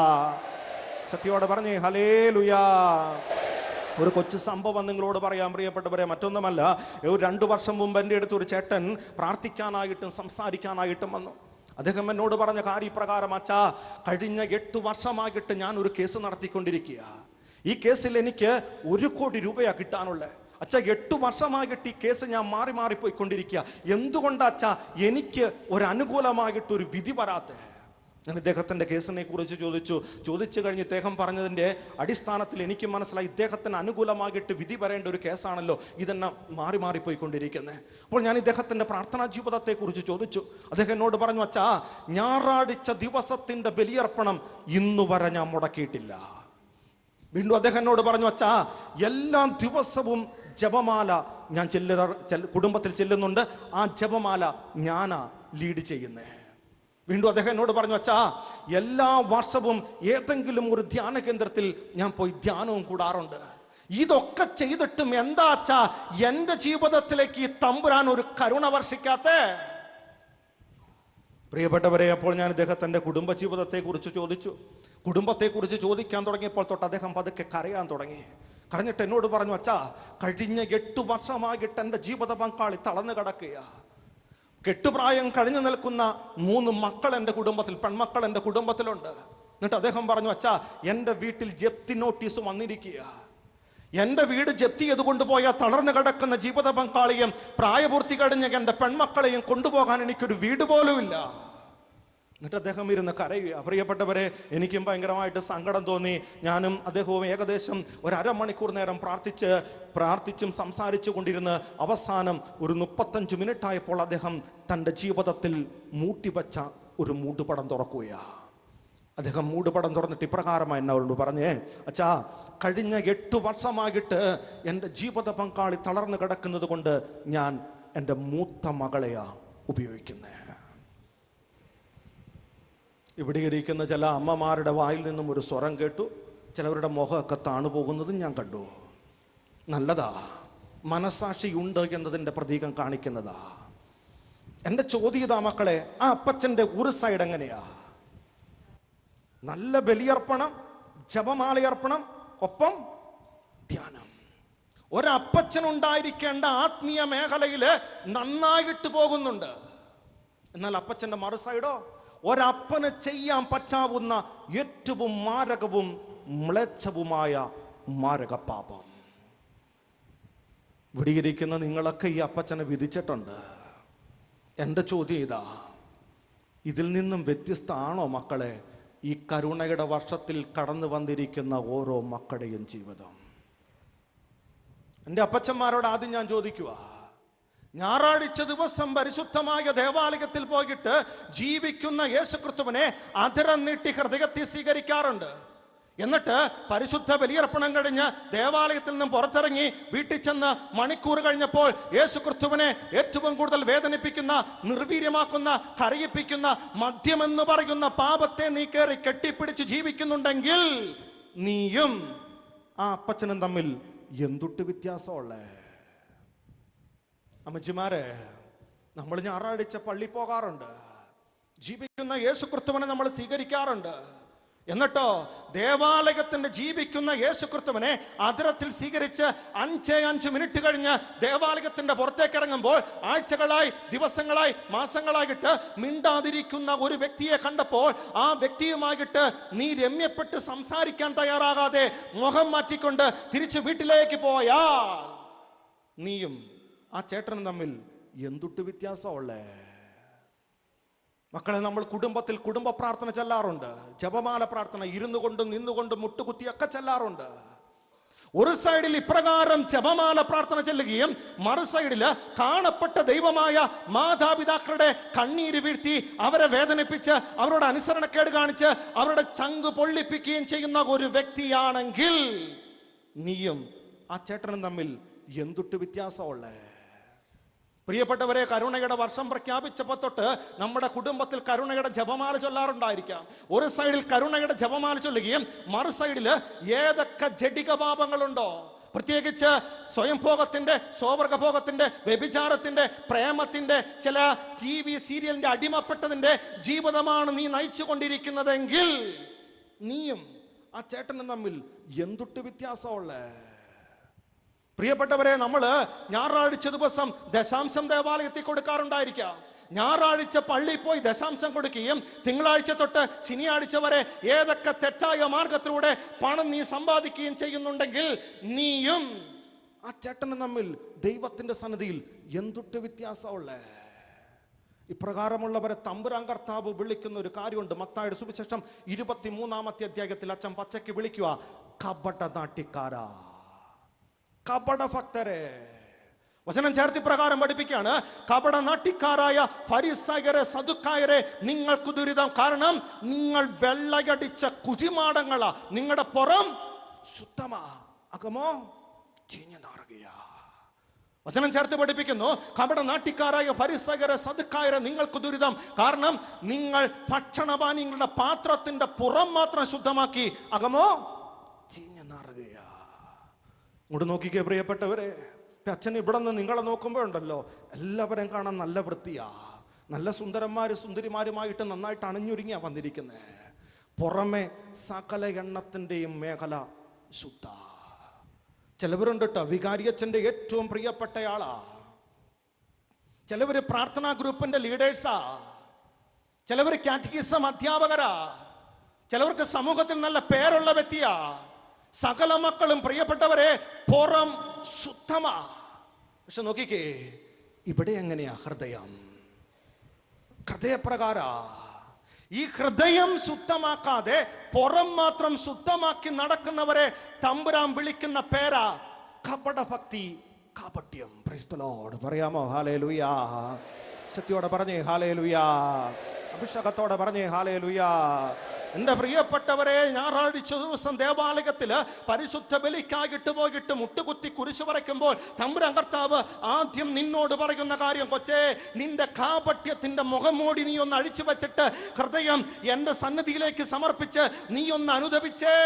സത്യോടെ പറഞ്ഞേ ഹല്ലേലൂയാ. ഒരു കൊച്ചു സംഭവം നിങ്ങളോട് പറയാം പ്രിയപ്പെട്ടവരെ. മറ്റൊന്നുമല്ല, ഒരു 2 വർഷം മുമ്പ് എൻ്റെ അടുത്ത് ഒരു ചേട്ടൻ പ്രാർത്ഥിക്കാനായിട്ടും സംസാരിക്കാനായിട്ടും വന്നു. അദ്ദേഹം എന്നോട് പറഞ്ഞ കാര്യപ്രകാരം, അച്ഛാ, കഴിഞ്ഞ 8 വർഷമായിട്ട് ഞാൻ ഒരു കേസ് നടത്തിക്കൊണ്ടിരിക്കുക. ഈ കേസിൽ എനിക്ക് 1 കോടി രൂപയാ കിട്ടാനുള്ളത്. അച്ഛാ, 8 വർഷമായിട്ട് ഈ കേസ് ഞാൻ മാറി പോയിക്കൊണ്ടിരിക്കുക. എന്തുകൊണ്ടാ അച്ഛാ എനിക്ക് ഒരു അനുകൂലമായിട്ടൊരു വിധി വരാത്തെ? ഞാൻ ഇദ്ദേഹത്തിന്റെ കേസിനെ കുറിച്ച് ചോദിച്ചു കഴിഞ്ഞ് ഇദ്ദേഹം പറഞ്ഞതിന്റെ അടിസ്ഥാനത്തിൽ എനിക്ക് മനസ്സിലായി, ഇദ്ദേഹത്തിന് അനുകൂലമായിട്ട് വിധി വരേണ്ട ഒരു കേസാണല്ലോ ഇതെന്നെ മാറിപ്പോയിക്കൊണ്ടിരിക്കുന്നത്. അപ്പോൾ ഞാൻ ഇദ്ദേഹത്തിന്റെ പ്രാർത്ഥനാ ജീവിതത്തെ കുറിച്ച് ചോദിച്ചു. അദ്ദേഹം എന്നോട് പറഞ്ഞു, അച്ഛാ, ഞായറാഴ്ച ദിവസത്തിന്റെ ബലിയർപ്പണം ഇന്നുവരെ ഞാൻ മുടക്കിയിട്ടില്ല. വീണ്ടും അദ്ദേഹം എന്നോട് പറഞ്ഞു, അച്ഛാ, എല്ലാ ദിവസവും ജപമാല ഞാൻ കുടുംബത്തിൽ ചെല്ലുന്നുണ്ട്. ആ ജപമാല ഞാനാ ലീഡ് ചെയ്യുന്നേ. വീണ്ടും അദ്ദേഹം എന്നോട് പറഞ്ഞു, അച്ഛാ, എല്ലാ വർഷവും ഏതെങ്കിലും ഒരു ധ്യാന കേന്ദ്രത്തിൽ ഞാൻ പോയി ധ്യാനവും കൂടാറുണ്ട്. ഇതൊക്കെ ചെയ്തിട്ടും എന്താ അച്ഛാ എന്റെ ജീവിതത്തിലേക്ക് ഈ തമ്പുരാൻ ഒരു കരുണ വർഷിക്കാത്തെ? പ്രിയപ്പെട്ടവരെ, അപ്പോൾ ഞാൻ ഇദ്ദേഹത്തിന്റെ കുടുംബജീവിതത്തെ കുറിച്ച് ചോദിച്ചു. കുടുംബത്തെക്കുറിച്ച് ചോദിക്കാൻ തുടങ്ങിയപ്പോൾ തൊട്ട് അദ്ദേഹം പതുക്കെ കരയാൻ തുടങ്ങി. കരഞ്ഞിട്ട് എന്നോട് പറഞ്ഞു, അച്ഛാ, കഴിഞ്ഞ 8 വർഷമായിട്ട് എൻ്റെ ജീവിത പങ്കാളി തളർന്നു കിടക്കുക. കെട്ടുപ്രായം കഴിഞ്ഞു നിൽക്കുന്ന 3 മക്കൾ എൻ്റെ കുടുംബത്തിൽ, പെൺമക്കൾ എൻ്റെ കുടുംബത്തിലുണ്ട്. എന്നിട്ട് അദ്ദേഹം പറഞ്ഞു, അച്ഛാ, എൻ്റെ വീട്ടിൽ ജപ്തി നോട്ടീസ് വന്നിരിക്കുക. എൻ്റെ വീട് ജപ്തി ചെയ്ത് കൊണ്ടുപോയ തളർന്നു കിടക്കുന്ന ജീവിത പങ്കാളിയും പ്രായപൂർത്തി കഴിഞ്ഞ എൻ്റെ പെൺമക്കളെയും കൊണ്ടുപോകാൻ എനിക്കൊരു വീട് പോലുമില്ല. എന്നിട്ട് അദ്ദേഹം ഇരുന്ന് കരയുക. പ്രിയപ്പെട്ടവരെ, എനിക്കും ഭയങ്കരമായിട്ട് സങ്കടം തോന്നി. ഞാനും അദ്ദേഹവും ഏകദേശം ഒരു അരമണിക്കൂർ നേരം പ്രാർത്ഥിച്ചും സംസാരിച്ചു കൊണ്ടിരുന്ന് അവസാനം ഒരു 35 മിനിറ്റ് ആയപ്പോൾ അദ്ദേഹം തൻ്റെ ജീവിതത്തിൽ മൂട്ടിവച്ച ഒരു മൂടുപടം തുറക്കുകയാണ്. അദ്ദേഹം മൂടുപടം തുറന്നിട്ട് ഇപ്രകാരമായി എന്നോട് പറഞ്ഞേ, അച്ഛാ, കഴിഞ്ഞ 8 വർഷമായിട്ട് എൻ്റെ ജീവിത പങ്കാളി തളർന്നു കിടക്കുന്നത് കൊണ്ട് ഞാൻ എൻ്റെ മൂത്ത മകളെയാ ഉപയോഗിക്കുന്നത്. ഇവിടെ ഇരിക്കുന്ന ചില അമ്മമാരുടെ വായിൽ നിന്നും ഒരു സ്വരം കേട്ടു. ചിലവരുടെ മുഖമൊക്കെ താണുപോകുന്നതും ഞാൻ കണ്ടു. നല്ലതാ, മനസാക്ഷി ഉണ്ട് എന്നതിൻ്റെ പ്രതീകം കാണിക്കുന്നതാ. എൻ്റെ ചോദ്യതാ മക്കളെ, ആ അപ്പച്ചൻ്റെ ഒരു സൈഡ് എങ്ങനെയാ? നല്ല ബലിയർപ്പണം, ജപമാലയർപ്പണം, ഒപ്പം ധ്യാനം. ഒരപ്പച്ചനുണ്ടായിരിക്കേണ്ട ആത്മീയ മേഖലയിൽ നന്നായിട്ട് പോകുന്നുണ്ട്. എന്നാൽ അപ്പച്ചന്റെ മറു സൈഡോ, ഒരപ്പന് ചെയ്യാൻ പറ്റാവുന്ന ഏറ്റവും മാരകവും മ്ലേച്ഛവുമായ മാരകപാപം. വിടിയിരിക്കുന്ന നിങ്ങളൊക്കെ ഈ അപ്പച്ചനെ വിധിച്ചിട്ടുണ്ട്. എൻ്റെ ചോദ്യം ഇതാ, ഇതിൽ നിന്നും വ്യത്യസ്തമാണോ മക്കളെ ഈ കരുണയുടെ വർഷത്തിൽ കടന്നു വന്നിരിക്കുന്ന ഓരോ മക്കളുടെയും ജീവിതം? എൻ്റെ അപ്പച്ചന്മാരോട് ആദ്യം ഞാൻ ചോദിക്കുക, ഞായറാഴ്ച ദിവസം പരിശുദ്ധമായ ദേവാലയത്തിൽ പോയിട്ട് ജീവിക്കുന്ന യേശുക്രിസ്തുവിനെ അധരം നീട്ടി ഹൃദയത്തിൽ സ്വീകരിക്കാറുണ്ട്. എന്നിട്ട് പരിശുദ്ധ ബലിയർപ്പണം കഴിഞ്ഞ് ദേവാലയത്തിൽ നിന്നും പുറത്തിറങ്ങി വീട്ടിൽ ചെന്ന് മണിക്കൂർ കഴിഞ്ഞപ്പോൾ യേശുക്രിസ്തുവിനെ ഏറ്റവും കൂടുതൽ വേദനിപ്പിക്കുന്ന, നിർവീര്യമാക്കുന്ന, കരയിപ്പിക്കുന്ന മദ്യമെന്ന് പറയുന്ന പാപത്തെ നീ കയറി കെട്ടിപ്പിടിച്ച് ജീവിക്കുന്നുണ്ടെങ്കിൽ നീയും ആ അപ്പച്ചനും തമ്മിൽ എന്തുട്ട് വ്യത്യാസമുള്ളേ? അമ്മച്ചിമാരെ, നമ്മൾ ഞായറാഴ്ച പള്ളി പോകാറുണ്ട്, ജീവിക്കുന്ന യേശുക്രിസ്തുവിനെ നമ്മൾ സ്വീകരിക്കാറുണ്ട്. എന്നിട്ടോ ദേവാലയത്തിന്റെ ജീവിക്കുന്ന യേശുക്രിസ്തുവിനെ അതിരത്തിൽ സ്വീകരിച്ച് 5 മിനിറ്റ് കഴിഞ്ഞ് ദേവാലയത്തിന്റെ പുറത്തേക്ക് ഇറങ്ങുമ്പോൾ ആഴ്ചകളായി, ദിവസങ്ങളായി, മാസങ്ങളായിട്ട് മിണ്ടാതിരിക്കുന്ന ഒരു വ്യക്തിയെ കണ്ടപ്പോൾ ആ വ്യക്തിയുമായിട്ട് നീ രമ്യപ്പെട്ട് സംസാരിക്കാൻ തയ്യാറാകാതെ മുഖം മാറ്റിക്കൊണ്ട് തിരിച്ച് വീട്ടിലേക്ക് പോയാൽ നീയും ആ ചേട്ടനും തമ്മിൽ എന്തുട്ട് വ്യത്യാസമുള്ളേ? മക്കളെ, നമ്മൾ കുടുംബത്തിൽ കുടുംബ പ്രാർത്ഥന ചെല്ലാറുണ്ട്, ജപമാല പ്രാർത്ഥന ഇരുന്നു കൊണ്ടും നിന്നുകൊണ്ടും മുട്ടുകുത്തിയൊക്കെ ചെല്ലാറുണ്ട്. ഒരു സൈഡിൽ ഇപ്രകാരം ജപമാല പ്രാർത്ഥന ചെല്ലുകയും മറു സൈഡിൽ കാണപ്പെട്ട ദൈവമായ മാതാപിതാക്കളുടെ കണ്ണീര് വീഴ്ത്തി അവരെ വേദനിപ്പിച്ച് അവരുടെ അനുസരണക്കേട് കാണിച്ച് അവരുടെ ചങ്ക് പൊള്ളിപ്പിക്കുകയും ചെയ്യുന്ന ഒരു വ്യക്തിയാണെങ്കിൽ നീയും ആ ചേട്ടനും തമ്മിൽ എന്തുട്ട് വ്യത്യാസമുള്ളേ? പ്രിയപ്പെട്ടവരെ, കരുണയുടെ വർഷം പ്രഖ്യാപിച്ചപ്പോൾ തൊട്ട് നമ്മുടെ കുടുംബത്തിൽ കരുണയുടെ ജപമാല ചൊല്ലാറുണ്ടായിരിക്കാം. ഒരു സൈഡിൽ കരുണയുടെ ജപമാല ചൊല്ലുകയും മറു സൈഡിൽ ഏതൊക്കെ ജഡിക പാപങ്ങളുണ്ടോ, പ്രത്യേകിച്ച് സ്വയംഭോഗത്തിന്റെ, സ്വവർഗഭോഗത്തിന്റെ, വ്യഭിചാരത്തിന്റെ, പ്രേമത്തിന്റെ, ചില TV സീരിയലിന്റെ അടിമപ്പെട്ടതിന്റെ ജീവിതമാണ് നീ നയിച്ചു കൊണ്ടിരിക്കുന്നതെങ്കിൽ നീയും ആ ചേട്ടനും തമ്മിൽ എന്തുട്ട് വ്യത്യാസമുള്ളേ? പ്രിയപ്പെട്ടവരെ, നമ്മൾ ഞായറാഴ്ച ദിവസം ദശാംശം ദേവാലയത്തിൽ കൊടുക്കാറുണ്ടായിരിക്കാം. ഞായറാഴ്ച പള്ളിയിൽ പോയി ദശാംശം കൊടുക്കുകയും തിങ്കളാഴ്ച തൊട്ട് ശനിയാഴ്ച വരെ ഏതൊക്കെ തെറ്റായ മാർഗത്തിലൂടെ പണം നീ സമ്പാദിക്കുകയും ചെയ്യുന്നുണ്ടെങ്കിൽ നീയും ആ ചേട്ടനും തമ്മിൽ ദൈവത്തിന്റെ സന്നിധിയിൽ എന്തുട്ട് വ്യത്യാസമുള്ളേ? ഇപ്രകാരമുള്ളവരെ തമ്പുരാൻ കർത്താവ് വിളിക്കുന്ന ഒരു കാര്യമുണ്ട്. മത്തായിയുടെ സുവിശേഷം 23-ാമത്തെ അധ്യായത്തിൽ അച്ഛൻ പച്ചയ്ക്ക് വിളിക്കുക, കപട നാട്ടിക്കാരാ, കപട ഭക്തരെ. വചനം ചേർത്തി പ്രകാരം പഠിപ്പിക്കുകയാണ്, കപട നാട്ടിക്കാരായ ഫരിസായരെ, സദുക്കായരെ, നിങ്ങൾക്ക് ദുരിതം. കാരണം നിങ്ങൾ വെള്ളയടിച്ച കുഴിമാടങ്ങളാ, നിങ്ങളുടെ പുറം ശുദ്ധമാ, അകമോ ചീഞ്ഞു നാറുകയാ. വചനം ചേർത്ത് പഠിപ്പിക്കുന്നു, കപട നാട്ടിക്കാരായ ഫരിസയരെ സദുക്കായരെ നിങ്ങൾക്ക് ദുരിതം, കാരണം നിങ്ങൾ ഭക്ഷണപാനീയങ്ങളുടെ പാത്രത്തിന്റെ പുറം മാത്രം ശുദ്ധമാക്കി, അകമോ ചീഞ്ഞു നാറുകയാ. ഇങ്ങോട്ട് നോക്കിക്കേ പ്രിയപ്പെട്ടവരെ, അച്ഛൻ ഇവിടെ നിന്ന് നിങ്ങളെ നോക്കുമ്പോഴുണ്ടല്ലോ എല്ലാവരെയും കാണാൻ നല്ല വൃത്തിയാ, നല്ല സുന്ദരന്മാര് സുന്ദരിമാരുമായിട്ട് നന്നായിട്ട് അണിഞ്ഞൊരുങ്ങിയാ വന്നിരിക്കുന്നത്. പുറമെ സകല എണ്ണത്തിന്റെയും മേഖല ശുദ്ധ. ചിലവരുണ്ട് കേട്ടോ, വികാരിയച്ഛന്റെ ഏറ്റവും പ്രിയപ്പെട്ടയാളാ, ചിലവര് പ്രാർത്ഥനാ ഗ്രൂപ്പിന്റെ ലീഡേഴ്സാ, ചിലവര് കാറ്റഗിസം അധ്യാപകരാ, ചിലവർക്ക് സമൂഹത്തിൽ നല്ല പേരുള്ള വ്യക്തിയാ. സകല മക്കളും പ്രിയപ്പെട്ടവരെ പുറം ശുദ്ധമാ. പക്ഷെ നോക്കിക്കേ, ഇവിടെ എങ്ങനെയാ ഹൃദയം? ഹൃദയപ്രകാര ഈ ഹൃദയം ശുദ്ധമാക്കാതെ പുറം മാത്രം ശുദ്ധമാക്കി നടക്കുന്നവരെ തമ്പുരാൻ വിളിക്കുന്ന പേരാ കപടഭക്തി, കാപട്യം. Price the Lord. പറയാമോ ഹല്ലേലൂയ? സത്യോടെ പറഞ്ഞേ ഹല്ലേലൂയ, അഭിഷേകത്തോടെ പറഞ്ഞേ ഹല്ലേലൂയ. എന്റെ പ്രിയപ്പെട്ടവരെ, ഞായറാഴ്ച ദിവസം ദേവാലയത്തില് പരിശുദ്ധ ബലിക്കായിട്ട് പോയിട്ട് മുട്ടുകുത്തി കുരിശു വരയ്ക്കുമ്പോൾ തമ്പുരാൻ കർത്താവ് ആദ്യം നിന്നോട് പറയുന്ന കാര്യം, കൊച്ചേ, നിന്റെ കാപട്യത്തിന്റെ മുഖംമൂടി നീ ഒന്ന് അഴിച്ചു വെച്ചിട്ട് ഹൃദയം എന്റെ സന്നിധിയിലേക്ക് സമർപ്പിച്ച് നീ ഒന്ന് അനുദപിച്ചേ.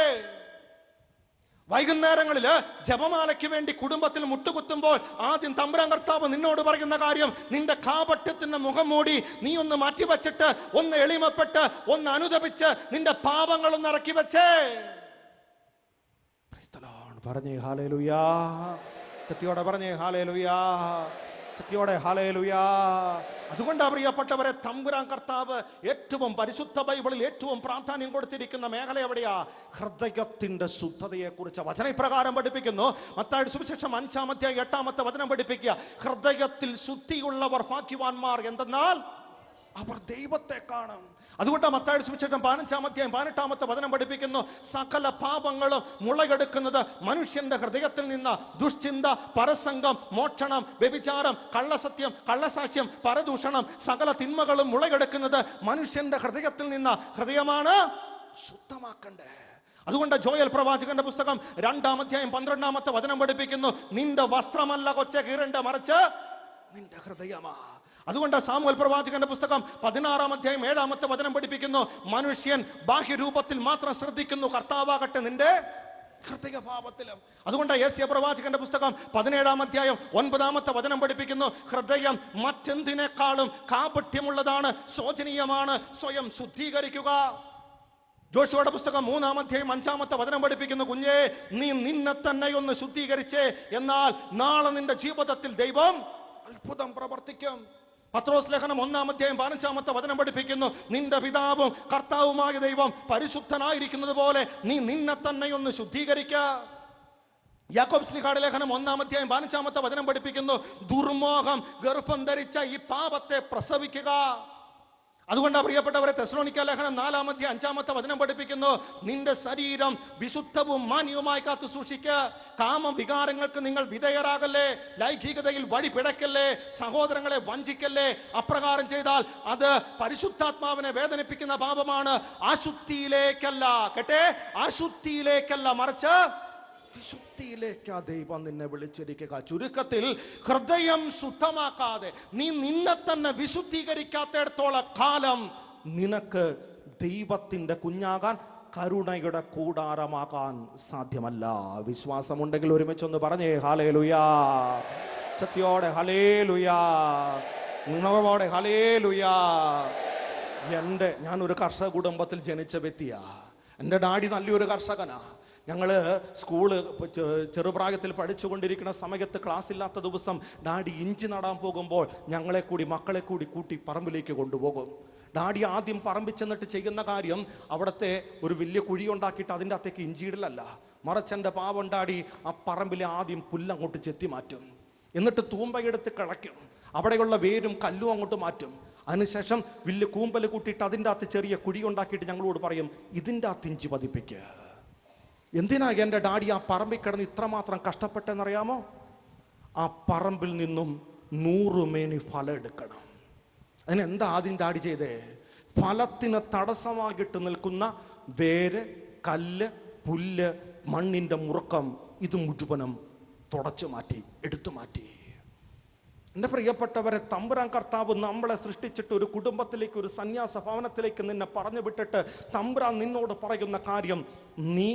വൈകുന്നേരങ്ങളില് ജപമാലയ്ക്ക് വേണ്ടി കുടുംബത്തിൽ മുട്ടുകുത്തുമ്പോൾ ആദ്യം തമ്പുരാൻ കർത്താവ് നിന്നോട് പറയുന്ന കാര്യം, നിന്റെ കാപട്യത്തിന്റെ മുഖം മൂടി നീ ഒന്ന് മാറ്റിവെച്ചിട്ട് ഒന്ന് എളിമപ്പെട്ട് ഒന്ന് അനുദപിച്ച് നിന്റെ പാപങ്ങളൊന്ന് ഇറക്കി വെച്ചേ. പറഞ്ഞേ ഹല്ലേലൂയാ, സത്യോടെ പറഞ്ഞേ ഹല്ലേലൂയാ, സത്യോടെ ഹല്ലേലൂയാ. അതുകൊണ്ടാ പ്രിയപ്പെട്ടവരെ, തമ്പുരാൻ കർത്താവ് ഏറ്റവും പരിശുദ്ധ ബൈബിളിൽ ഏറ്റവും പ്രാധാന്യം കൊടുത്തിരിക്കുന്ന മേഖല എവിടെയാ? ഹൃദയത്തിന്റെ ശുദ്ധതയെ കുറിച്ച് വചന ഇപ്രകാരം പഠിപ്പിക്കുന്നു. മത്തായിയുടെ സുവിശേഷം 5-ാം അധ്യായം 8-ാമത്തെ വചനം പഠിപ്പിക്കുക, ഹൃദയത്തിൽ ശുദ്ധിയുള്ളവർ ഭാഗ്യവാന്മാർ, എന്തെന്നാൽ അവർ ദൈവത്തെ കാണും. അതുകൊണ്ട് മത്തായിയുടെ സുവിശേഷം 15-ാം അധ്യായം 18-ാമത്തെ വചനം പഠിപ്പിക്കുന്നു, സകല പാപങ്ങളും മുളയെടുക്കുന്നത് മനുഷ്യന്റെ ഹൃദയത്തിൽ നിന്ന്. ദുഷ്ചിന്ത, പരസംഗം, മോഷണം, വ്യഭിചാരം, കള്ളസത്യം, കള്ളസാക്ഷ്യം, പരദൂഷണം, സകല തിന്മകളും മുളയെടുക്കുന്നത് മനുഷ്യന്റെ ഹൃദയത്തിൽ നിന്ന്. ഹൃദയമാണ് ശുദ്ധമാക്കണ്ടേ. അതുകൊണ്ട് ജോയൽ പ്രവാചകന്റെ പുസ്തകം 2-ാം അധ്യായം 12-ാമത്തെ വചനം പഠിപ്പിക്കുന്നു, നിന്റെ വസ്ത്രമല്ല കൊച്ചെ കീറേണ്ട, മറിച്ച് നിന്റെ ഹൃദയമാ. അതുകൊണ്ട് സാമുവേൽ പ്രവാചകന്റെ പുസ്തകം 16-ാം അധ്യായം 7-ാമത്തെ വചനം പഠിപ്പിക്കുന്നു, മനുഷ്യൻ ബാഹ്യരൂപത്തിൽ മാത്രം ശ്രദ്ധിക്കുന്നു, കർത്താവാകട്ടെ നിന്റെ ഹൃദയഭാവത്തിലും. അതുകൊണ്ട് യെശയ്യാ പ്രവാചകന്റെ പുസ്തകം 17-ാം അധ്യായം 9-ാമത്തെ വചനം പഠിപ്പിക്കുന്നു, ഹൃദയം മറ്റെന്തിനേക്കാളും കാപട്യമുള്ളതാണ്, ശോചനീയമാണ്, സ്വയം ശുദ്ധീകരിക്കുക. ജോഷുവയുടെ പുസ്തകം 3-ാം അധ്യായം 5-ാമത്തെ വചനം പഠിപ്പിക്കുന്നു, കുഞ്ഞേ, നീ നിന്നെ തന്നെ ഒന്ന് ശുദ്ധീകരിച്ചേ, എന്നാൽ നാളെ നിന്റെ ജീവിതത്തിൽ ദൈവം അത്ഭുതം പ്രവർത്തിക്കും. പത്രോസ് ലേഖനം 1-ാം അധ്യായം 15-ാമത്തെ വചനം പഠിപ്പിക്കുന്നു, നിന്റെ പിതാവും കർത്താവുമായ ദൈവം പരിശുദ്ധനായിരിക്കുന്നത് പോലെ നീ നിന്നെ തന്നെ ഒന്ന് ശുദ്ധീകരിക്കുക. യാക്കോബ് ശ്ലീഹായുടെ ലേഖനം 1-ാം അധ്യായം 15-ാമത്തെ വചനം പഠിപ്പിക്കുന്നു, ദുർമോഹം ഗർഭം ധരിച്ച ഈ പാപത്തെ പ്രസവിക്കുക. അതുകൊണ്ട് പ്രിയപ്പെട്ടവരെ, തെസ്സലോനിക്ക ലേഖനം 4-ാം അധ്യായം 5-ാമത്തെ വചനം പഠിപ്പിക്കുന്നു, നിന്റെ ശരീരം വിശുദ്ധവും മാന്യവുമായി കാത്തു സൂക്ഷിക്കുക. കാമ വികാരങ്ങൾക്ക് നിങ്ങൾ വിധേയരാകല്ലേ, ലൈംഗികതയിൽ വഴി പിഴക്കല്ലേ, സഹോദരങ്ങളെ വഞ്ചിക്കല്ലേ. അപ്രകാരം ചെയ്താൽ അത് പരിശുദ്ധാത്മാവിനെ വേദനിപ്പിക്കുന്ന പാപമാണ്. അശുദ്ധിയിലേക്കല്ല, കേട്ടെ, അശുദ്ധിയിലേക്കല്ല, മറിച്ച് വിശുദ്ധിയിലേക്കാ ദൈവം നിന്നെ വിളിച്ചിരിക്കുക. ചുരുക്കത്തിൽ, ഹൃദയം ശുദ്ധമാക്കാതെ നീ നിന്നെ തന്നെ വിശുദ്ധീകരിക്കാത്തിടത്തോളം കാലം നിനക്ക് ദൈവത്തിന്റെ കുഞ്ഞാകാൻ, കരുണയുടെ കൂടാരമാകാൻ സാധ്യമല്ല. വിശ്വാസമുണ്ടെങ്കിൽ ഒരുമിച്ചൊന്ന് പറഞ്ഞേ ഹല്ലേലൂയാ, സത്യോടെ ഹല്ലേലൂയാ, നിങ്ങളോടെ ഹല്ലേലൂയാ. ഞാനൊരു കർഷക കുടുംബത്തിൽ ജനിച്ച വ്യക്തിയാ. എൻ്റെ ഡാഡി നല്ലൊരു കർഷകനാ. ഞങ്ങൾ സ്കൂള് ചെറുപ്രായത്തിൽ പഠിച്ചുകൊണ്ടിരിക്കുന്ന സമയത്ത് ക്ലാസ് ഇല്ലാത്ത ദിവസം ഡാഡി ഇഞ്ചി നടാൻ പോകുമ്പോൾ മക്കളെ കൂടി കൂട്ടി പറമ്പിലേക്ക് കൊണ്ടുപോകും. ഡാഡി ആദ്യം പറമ്പിൽ ചെന്നിട്ട് ചെയ്യുന്ന കാര്യം, അവിടുത്തെ ഒരു വലിയ കുഴി ഉണ്ടാക്കിയിട്ട് അതിൻ്റെ അകത്തേക്ക് ഇഞ്ചിയിടലല്ല, മറിച്ച് എൻ്റെ പാവം ഡാഡി ആ പറമ്പിലെ ആദ്യം പുല്ലങ്ങോട്ട് ചെത്തി മാറ്റും, എന്നിട്ട് തൂമ്പയെടുത്ത് കിളയ്ക്കും, അവിടെയുള്ള വേരും കല്ലും അങ്ങോട്ട് മാറ്റും. അതിനുശേഷം വലിയ കൂമ്പൽ കൂട്ടിയിട്ട് അതിൻ്റെ അകത്ത് ചെറിയ കുഴി ഉണ്ടാക്കിയിട്ട് ഞങ്ങളോട് പറയും, ഇതിൻ്റെ അകത്ത് ഇഞ്ചി പതിപ്പിക്കുക. എന്തിനാ എൻ്റെ ഡാഡി ആ പറമ്പിൽ കിടന്ന് ഇത്രമാത്രം കഷ്ടപ്പെട്ടെന്നറിയാമോ? ആ പറമ്പിൽ നിന്നും 100 മേനി ഫലം എടുക്കണം. അതിനെന്താ ആദ്യം ഡാഡി ചെയ്തേ? ഫലത്തിന് തടസ്സമായിട്ട് നിൽക്കുന്ന വേര്, കല്ല്, പുല്ല്, മണ്ണിൻ്റെ മുറുക്കം, ഇത് മുഴുവനും തുടച്ചു മാറ്റി, എടുത്തു മാറ്റി. എൻ്റെ പ്രിയപ്പെട്ടവരെ, തമ്പുരാൻ കർത്താവ് നമ്മളെ സൃഷ്ടിച്ചിട്ട് ഒരു കുടുംബത്തിലേക്ക്, ഒരു സന്യാസ ഭവനത്തിലേക്ക് നിന്നെ പറഞ്ഞു വിട്ടിട്ട് തമ്പുരാൻ നിന്നോട് പറയുന്ന കാര്യം, നീ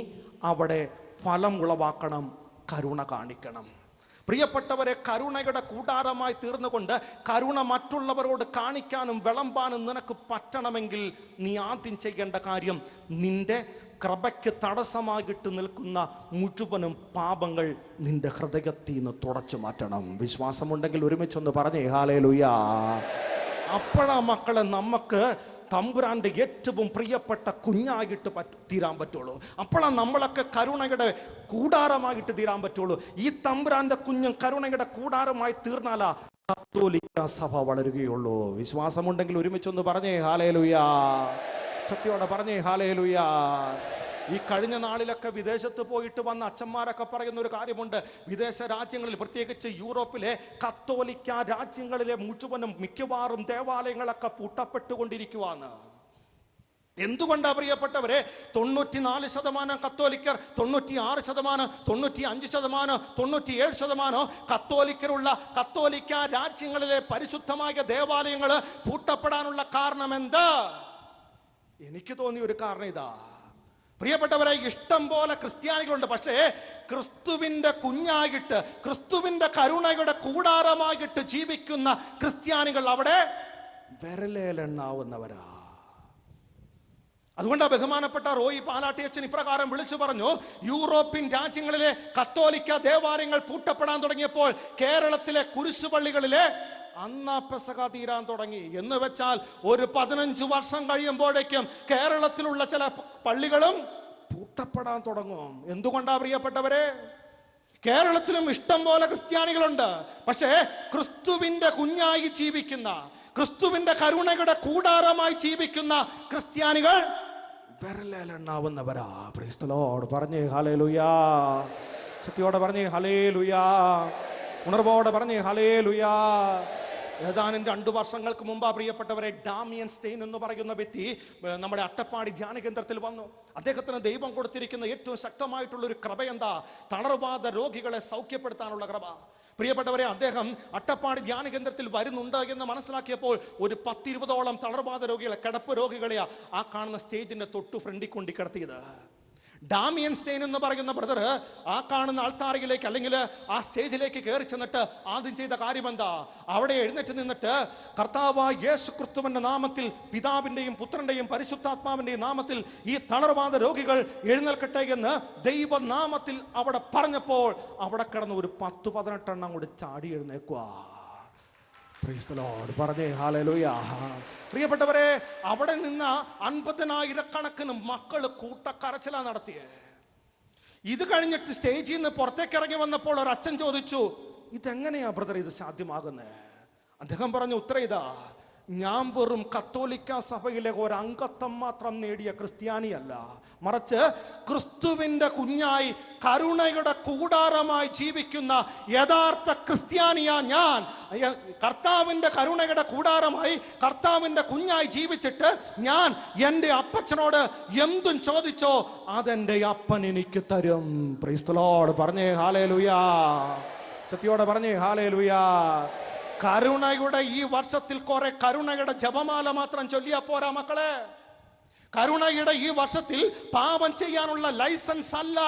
അവിടെ ഫലം ഉളവാക്കണം, കരുണ കാണിക്കണം. പ്രിയപ്പെട്ടവരെ, കരുണയുടെ കൂടാരമായി തീർന്നുകൊണ്ട് കരുണ മറ്റുള്ളവരോട് കാണിക്കാനും വിളമ്പാനും നിനക്ക് പറ്റണമെങ്കിൽ നീ ആദ്യം ചെയ്യേണ്ട കാര്യം, നിന്റെ കൃപയ്ക്ക് തടസ്സമായിട്ട് നിൽക്കുന്ന മുഴുവനും പാപങ്ങൾ നിന്റെ ഹൃദയത്തിൽ നിന്ന് തുടച്ചു മാറ്റണം. വിശ്വാസമുണ്ടെങ്കിൽ ഒരുമിച്ചൊന്ന് പറഞ്ഞേ ഹല്ലേലൂയ. അപ്പോഴാ മക്കളെ നമുക്ക് തമ്പുരാന്റെ ഏറ്റവും പ്രിയപ്പെട്ട കുഞ്ഞായിട്ട് തീരാൻ പറ്റുള്ളൂ. അപ്പോഴാണ് നമ്മളൊക്കെ കരുണയുടെ കൂടാരമായിട്ട് തീരാൻ പറ്റുള്ളൂ. ഈ തമ്പുരാന്റെ കുഞ്ഞും കരുണയുടെ കൂടാരമായി തീർന്നാലാ കത്തോലിക്ക സഭ വളരുകയുള്ളൂ. വിശ്വാസമുണ്ടെങ്കിൽ ഒരുമിച്ചൊന്ന് പറഞ്ഞേ ഹല്ലേലൂയ. സത്യോടെ പറഞ്ഞേ ഹല്ലേലൂയ. ഈ കഴിഞ്ഞ നാളിലൊക്കെ വിദേശത്ത് പോയിട്ട് വന്ന അച്ഛന്മാരൊക്കെ പറയുന്ന ഒരു കാര്യമുണ്ട്. വിദേശ രാജ്യങ്ങളിൽ, പ്രത്യേകിച്ച് യൂറോപ്പിലെ കത്തോലിക്ക രാജ്യങ്ങളിലെ മുഴുവനും മിക്കവാറും ദേവാലയങ്ങളൊക്കെ പൂട്ടപ്പെട്ടുകൊണ്ടിരിക്കുവാണ്. എന്തുകൊണ്ടാ പ്രിയപ്പെട്ടവരെ? 94% കത്തോലിക്കർ, 96%, 95%, 97% കത്തോലിക്കരുള്ള കത്തോലിക്ക രാജ്യങ്ങളിലെ പരിശുദ്ധമായ ദേവാലയങ്ങൾ പൂട്ടപ്പെടാനുള്ള കാരണം എന്താ? എനിക്ക് തോന്നിയ ഒരു കാരണം ഇതാ. പ്രിയപ്പെട്ടവരെ, ഇഷ്ടം പോലെ ക്രിസ്ത്യാനികളുണ്ട്, പക്ഷേ ക്രിസ്തുവിന്റെ കുഞ്ഞായിട്ട്, ക്രിസ്തുവിന്റെ കരുണയുടെ കൂടാരമായിട്ട് ജീവിക്കുന്ന ക്രിസ്ത്യാനികൾ അവിടെ വിരലേലെണ്ണാവുന്നവരാ. അതുകൊണ്ട് ബഹുമാനപ്പെട്ട റോയി പാലാട്ടി അച്ഛൻ ഇപ്രകാരം വിളിച്ചു പറഞ്ഞു, യൂറോപ്യൻ രാജ്യങ്ങളിലെ കത്തോലിക്ക ദേവാലയങ്ങൾ പൂട്ടപ്പെടാൻ തുടങ്ങിയപ്പോൾ കേരളത്തിലെ കുരിശുപള്ളികളിലെ അന്നാപ്പെസക തീരാൻ തുടങ്ങി. എന്ന് വെച്ചാൽ ഒരു 15 വർഷം കഴിയുമ്പോഴേക്കും കേരളത്തിലുള്ള ചില പള്ളികളും പൂട്ടപ്പെടാൻ തുടങ്ങും. എന്തുകൊണ്ടാ പ്രിയപ്പെട്ടവരെ? കേരളത്തിലും ഇഷ്ടം പോലെ ക്രിസ്ത്യാനികളുണ്ട്, പക്ഷേ ക്രിസ്തുവിന്റെ കുഞ്ഞായി ജീവിക്കുന്ന, ക്രിസ്തുവിന്റെ കരുണയുടെ കൂടാരമായി ജീവിക്കുന്ന ക്രിസ്ത്യാനികൾ വിരലേലെണ്ണാവുന്നവരാ. Praise the lord. പറഞ്ഞേ ഹല്ലേലൂയ. സത്യോടെ പറഞ്ഞേ ഹല്ലേലൂയ. ഉണർവോടെ പറഞ്ഞേ ഹല്ലേലൂയ. ഏതാനും 2 വർഷങ്ങൾക്ക് മുമ്പ് പ്രിയപ്പെട്ടവരെ, ഡാമിയൻ സ്റ്റെയിൻ എന്ന് പറയുന്ന വ്യക്തി നമ്മുടെ അട്ടപ്പാടി ധ്യാന കേന്ദ്രത്തിൽ വന്നു. അദ്ദേഹത്തിന് ദൈവം കൊടുത്തിരിക്കുന്ന ഏറ്റവും ശക്തമായിട്ടുള്ള ഒരു കൃപ എന്താ? തളർവാദ രോഗികളെ സൗഖ്യപ്പെടുത്താനുള്ള കൃപ. പ്രിയപ്പെട്ടവരെ, അദ്ദേഹം അട്ടപ്പാടി ധ്യാന കേന്ദ്രത്തിൽ വരുന്നുണ്ട് എന്ന് മനസ്സിലാക്കിയപ്പോൾ ഒരു 10-20ഓളം തളർവാദ രോഗികളെ, കിടപ്പ് രോഗികളെയാ ആ കാണുന്ന സ്റ്റേജിന്റെ തൊട്ടു ഫ്രണ്ടിൽ കൊണ്ടു കിടത്തിയത്. ഡാമിയൻ സ്റ്റെയിൻ എന്ന് പറയുന്ന ബ്രദർ ആ കാണുന്ന ആൾത്താരയിലേക്ക്, അല്ലെങ്കിൽ ആ സ്റ്റേജിലേക്ക് കയറി ചെന്നിട്ട് ആദ്യം ചെയ്ത കാര്യം എന്താ? അവിടെ എഴുന്നേറ്റ് നിന്നിട്ട് കർത്താവായ യേശു ക്രിസ്തുവിന്റെ നാമത്തിൽ, പിതാവിന്റെയും പുത്രന്റെയും പരിശുദ്ധാത്മാവിന്റെയും നാമത്തിൽ ഈ തളർവാദ രോഗികൾ എഴുന്നേൽക്കട്ടെ എന്ന് ദൈവനാമത്തിൽ അവിടെ പറഞ്ഞപ്പോൾ അവിടെ കിടന്ന് ഒരു 10-18 എണ്ണം കൂടി ചാടി എഴുന്നേക്കുക. Praise the lord. പറഞ്ഞേ ഹല്ലേലൂയ. പ്രിയപ്പെട്ടവരെ, അവിടെ നിന്ന് 50,000 മക്കള് കൂട്ടക്കരച്ചിലാ നടത്തിയേ. ഇത് കഴിഞ്ഞിട്ട് സ്റ്റേജിൽ നിന്ന് പുറത്തേക്ക് ഇറങ്ങി വന്നപ്പോൾ ഒരു അച്ഛൻ ചോദിച്ചു, ഇതെങ്ങനെയാ ബ്രദർ ഇത് സാധ്യമാകുന്നത്? അദ്ദേഹം പറഞ്ഞു, ഉത്തരം ഇതാ, ഞാൻ വെറും കത്തോലിക്ക സഭയിലെ ഒരു അംഗത്വം മാത്രം നേടിയ ക്രിസ്ത്യാനിയല്ല, മറിച്ച് ക്രിസ്തുവിന്റെ കുഞ്ഞായി കരുണയുടെ കൂടാരമായി ജീവിക്കുന്ന യഥാർത്ഥ ക്രിസ്ത്യാനിയാ ഞാൻ. കർത്താവിന്റെ കരുണയുടെ കൂടാരമായി, കർത്താവിന്റെ കുഞ്ഞായി ജീവിച്ചിട്ട് ഞാൻ എൻ്റെ അപ്പച്ചനോട് എന്തും ചോദിച്ചോ അതെന്റെ അപ്പൻ എനിക്ക് തരും. Price the lord. പറഞ്ഞേ ഹല്ലേലൂയ. സത്യോടെ പറഞ്ഞേ ഹല്ലേലൂയ. കരുണയുടെ ഈ വർഷത്തിൽ കുറെ കരുണയുടെ ജപമാല മാത്രം ചൊല്ലിയാ പോരാ മക്കളെ. കരുണയുടെ ഈ വർഷത്തിൽ പാപം ചെയ്യാനുള്ള ലൈസൻസ് അല്ല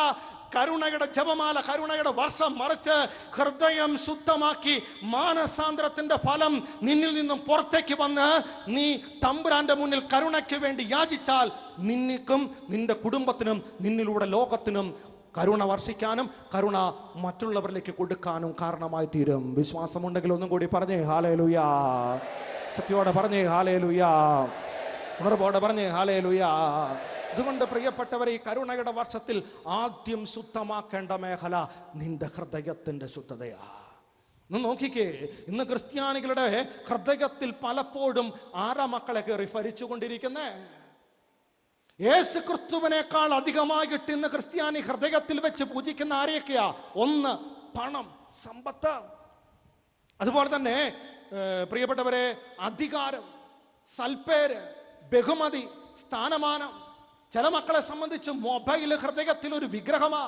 കരുണയുടെ ജപമാല, കരുണയുടെ വർഷം, മറിച്ച് ഹൃദയം ശുദ്ധമാക്കി മാനസാന്തരത്തിന്റെ ഫലം നിന്നിൽ നിന്നും പുറത്തേക്ക് വന്ന് നീ തമ്പുരാന്റെ മുന്നിൽ കരുണയ്ക്ക് വേണ്ടി യാചിച്ചാൽ നിനക്കും നിന്റെ കുടുംബത്തിനും നിന്നിലൂടെ ലോകത്തിനും കരുണ വർഷിക്കാനും കരുണ മറ്റുള്ളവരിലേക്ക് കൊടുക്കാനും കാരണമായി തീരും. വിശ്വാസമുണ്ടെങ്കിൽ ഒന്നും കൂടി പറഞ്ഞേ ഹല്ലേലൂയ. സത്യോടെ പറഞ്ഞേ ഹല്ലേലൂയ. ഉണർവോടെ പറഞ്ഞേ ഹല്ലേലൂയ. അതുകൊണ്ട് പ്രിയപ്പെട്ടവരെ, ഈ കരുണയുടെ വർഷത്തിൽ ആദ്യം ശുദ്ധമാക്കേണ്ട മേഖല നിന്റെ ഹൃദയത്തിന്റെ ശുദ്ധതയാ. നോക്കിക്കേ, ഇന്ന് ക്രിസ്ത്യാനികളുടെ ഹൃദയത്തിൽ പലപ്പോഴും ആരാ മക്കളെ കയറി ഭരിച്ചുകൊണ്ടിരിക്കുന്നേ? യേശു ക്രിസ്തുവിനേക്കാൾ അധികമായിട്ട് ഇന്ന് ക്രിസ്ത്യാനി ഹൃദയത്തിൽ വെച്ച് പൂജിക്കുന്ന ആരെയൊക്കെയാ? ഒന്ന്, പണം, സമ്പത്ത്. അതുപോലെ തന്നെ പ്രിയപ്പെട്ടവരെ, അധികാരം, സൽപ്പേര്, ബഹുമതി, സ്ഥാനമാനം. ചില മക്കളെ സംബന്ധിച്ച് മൊബൈൽ ഹൃദയത്തിൽ ഒരു വിഗ്രഹമാ.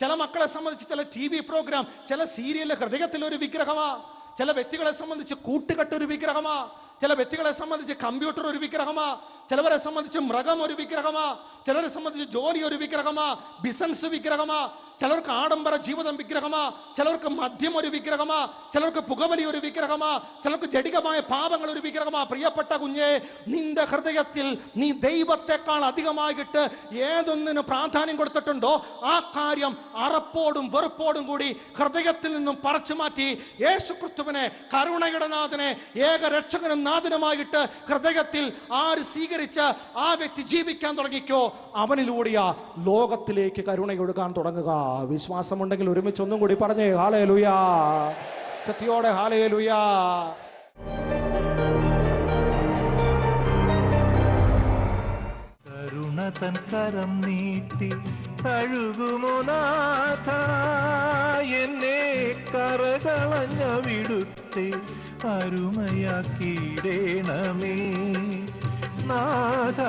ചില മക്കളെ സംബന്ധിച്ച് ചില TV പ്രോഗ്രാം, ചില സീരിയൽ ഹൃദയത്തിൽ ഒരു വിഗ്രഹമാ. ചില വ്യക്തികളെ സംബന്ധിച്ച് കൂട്ടുകെട്ട് ഒരു വിഗ്രഹമാ, ചില വ്യക്തികളെ സംബന്ധിച്ച് കമ്പ്യൂട്ടർ ഒരു വിഗ്രഹമാ, ചിലവരെ സംബന്ധിച്ച് മൃഗം ഒരു വിഗ്രഹമാ, ചിലരെ സംബന്ധിച്ച് ജോലി ഒരു വിഗ്രഹമാ, ബിസിനസ് വിഗ്രഹമാ, ചിലർക്ക് ആഡംബര ജീവിതം വിഗ്രഹമാ, ചിലർക്ക് മദ്യം ഒരു വിഗ്രഹമാ, ചിലർക്ക് പുകവലി ഒരു വിഗ്രഹമാ, ചിലർക്ക് ജഡികമായ പാപങ്ങൾ ഒരു വിഗ്രഹമാ. പ്രിയപ്പെട്ട കുഞ്ഞെ, നിന്റെ ഹൃദയത്തിൽ നീ ദൈവത്തെക്കാൾ അധികമായിട്ട് ഏതൊന്നിന് പ്രാധാന്യം കൊടുത്തിട്ടുണ്ടോ ആ കാര്യം അറപ്പോടും വെറുപ്പോടും കൂടി ഹൃദയത്തിൽ നിന്നും പറിച്ചു മാറ്റി യേശുക്രിസ്തുവിനെ, കരുണയുടെ നാഥനെ, ഏക രക്ഷകനും നാഥനുമായിട്ട് ഹൃദയത്തിൽ ആര് സ്വീകരിച്ച് ആ വ്യക്തി ജീവിക്കാൻ തുടങ്ങിക്കോ, അവനിലൂടെയാ ലോകത്തിലേക്ക് കരുണയൊഴുകാൻ തുടങ്ങുക. വിശ്വാസമുണ്ടെങ്കിൽ ഒരുമിച്ച് ഒന്നും കൂടി പറഞ്ഞേ ഹല്ലേലൂയാ, സത്യോടെ ഹല്ലേലൂയാ. കരുണ തൻ കരം നീട്ടി തഴുകുമോ നാഥ, എന്നെ കരകളഞ്ഞ വിടുത്തെ അരുമയാക്കിയിടേണമേ നാഥ.